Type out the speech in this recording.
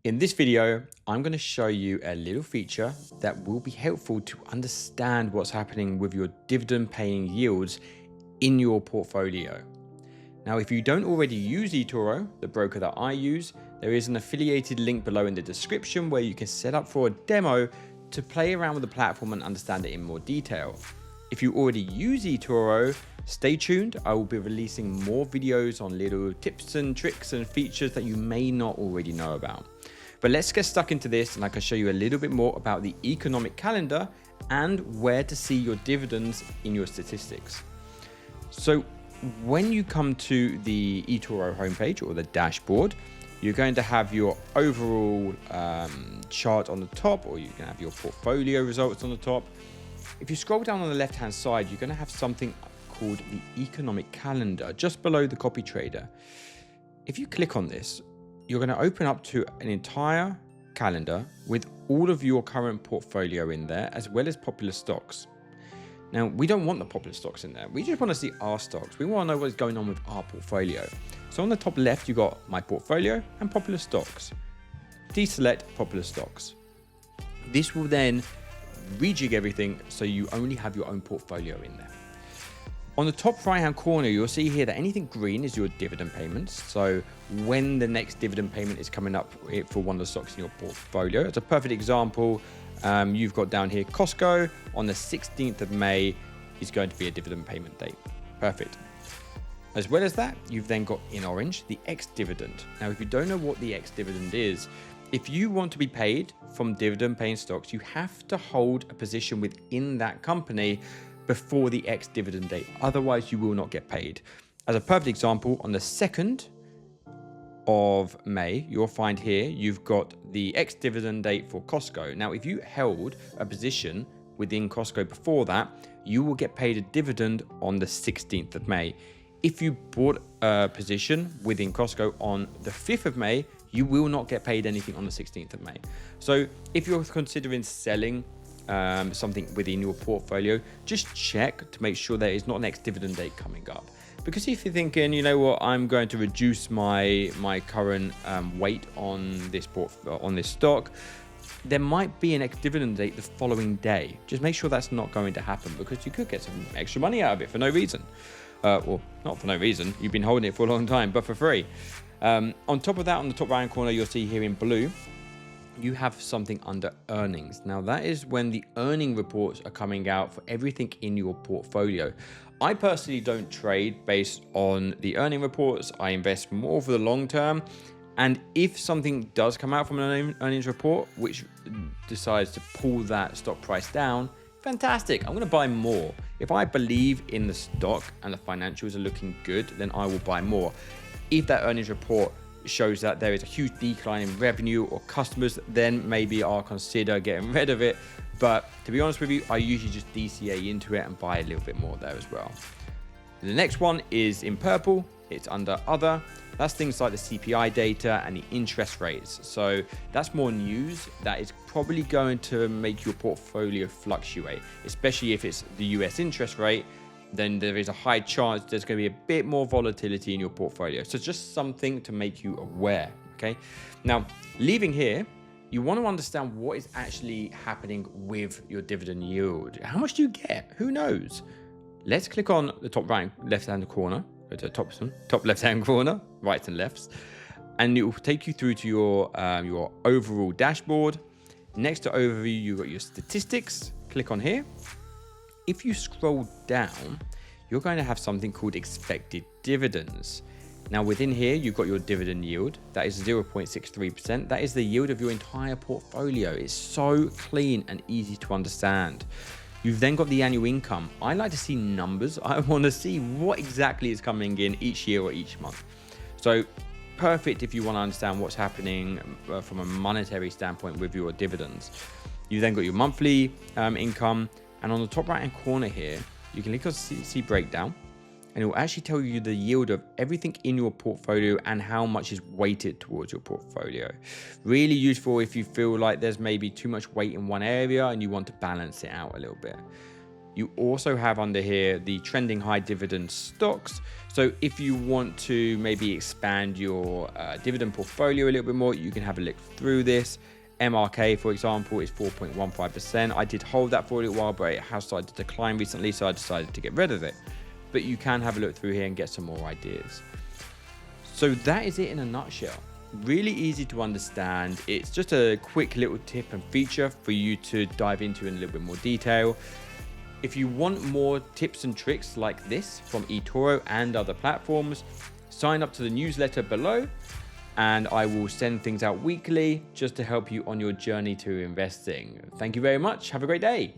In this video, I'm going to show you a little feature that will be helpful to understand what's happening with your dividend paying yields in your portfolio. Now, if you don't already use eToro, the broker that I use, there is an affiliated link below in the description where you can set up for a demo to play around with the platform and understand it in more detail. If you already use eToro, stay tuned. I will be releasing more videos on little tips and tricks and features that you may not already know about. But let's get stuck into this and I can show you a little bit more about the economic calendar and where to see your dividends in your statistics. So when you come to the eToro homepage or the dashboard, you're going to have your overall chart on the top, or you can have your portfolio results on the top. If you scroll down on the left hand side, you're going to have something called the economic calendar just below the copy trader. If you click on this, you're going to open up to an entire calendar with all of your current portfolio in there, as well as popular stocks. Now, we don't want the popular stocks in there. We just want to see our stocks. We want to know what's going on with our portfolio. So on the top left, you got my portfolio and popular stocks. Deselect popular stocks. This will then rejig everything so you only have your own portfolio in there. On the top right hand corner, you'll see here that anything green is your dividend payments. So when the next dividend payment is coming up for one of the stocks in your portfolio, it's a perfect example. You've got down here Costco on the 16th of May is going to be a dividend payment date. Perfect. As well as that, you've then got in orange the ex-dividend. Now, if you don't know what the ex-dividend is, if you want to be paid from dividend paying stocks, you have to hold a position within that company before the ex-dividend date. Otherwise, you will not get paid. As a perfect example, on the 2nd of May, you'll find here, you've got the ex-dividend date for Costco. Now, if you held a position within Costco before that, you will get paid a dividend on the 16th of May. If you bought a position within Costco on the 5th of May, you will not get paid anything on the 16th of May. So if you're considering selling something within your portfolio, just check to make sure there is not an ex-dividend date coming up. Because if you're thinking, you know what, I'm going to reduce my current weight on this stock, there might be an ex-dividend date the following day. Just make sure that's not going to happen, because you could get some extra money out of it for no reason. Well, not for no reason. You've been holding it for a long time, but for free. On top of that, on the top right-hand corner, you'll see here in blue, you have something under earnings. Now, that is when the earning reports are coming out for everything in your portfolio. I personally don't trade based on the earning reports. I invest more for the long term. And if something does come out from an earnings report, which decides to pull that stock price down, fantastic. I'm going to buy more. If I believe in the stock and the financials are looking good, then I will buy more. If that earnings report shows that there is a huge decline in revenue or customers, then maybe I'll consider getting rid of it. But to be honest with you, I usually just DCA into it and buy a little bit more there as well. The next one is in purple. It's under other. That's things like the CPI data and the interest rates. So that's more news that is probably going to make your portfolio fluctuate, especially if it's the US interest rate. Then there is a high chance there's going to be a bit more volatility in your portfolio. So just something to make you aware, okay? Now, leaving here, you want to understand what is actually happening with your dividend yield. How much do you get? Who knows? Let's click on the top right left-hand corner, go to the top left-hand corner, rights and lefts, and it will take you through to your overall dashboard. Next to overview, you've got your statistics. Click on here. If you scroll down, you're going to have something called expected dividends. Now within here, you've got your dividend yield. That is 0.63%. That is the yield of your entire portfolio. It's so clean and easy to understand. You've then got the annual income. I like to see numbers. I want to see what exactly is coming in each year or each month. So perfect if you want to understand what's happening from a monetary standpoint with your dividends. You then got your monthly income. And on the top right hand corner here, you can click on see breakdown, and it will actually tell you the yield of everything in your portfolio and how much is weighted towards your portfolio. Really useful if you feel like there's maybe too much weight in one area and you want to balance it out a little bit. You also have under here the trending high dividend stocks. So if you want to maybe expand your dividend portfolio a little bit more, you can have a look through this. MRK, for example, is 4.15%. I did hold that for a little while, but it has started to decline recently, so I decided to get rid of it. But you can have a look through here and get some more ideas. So that is it in a nutshell. Really easy to understand. It's just a quick little tip and feature for you to dive into in a little bit more detail. If you want more tips and tricks like this from eToro and other platforms, sign up to the newsletter below, and I will send things out weekly just to help you on your journey to investing. Thank you very much. Have a great day.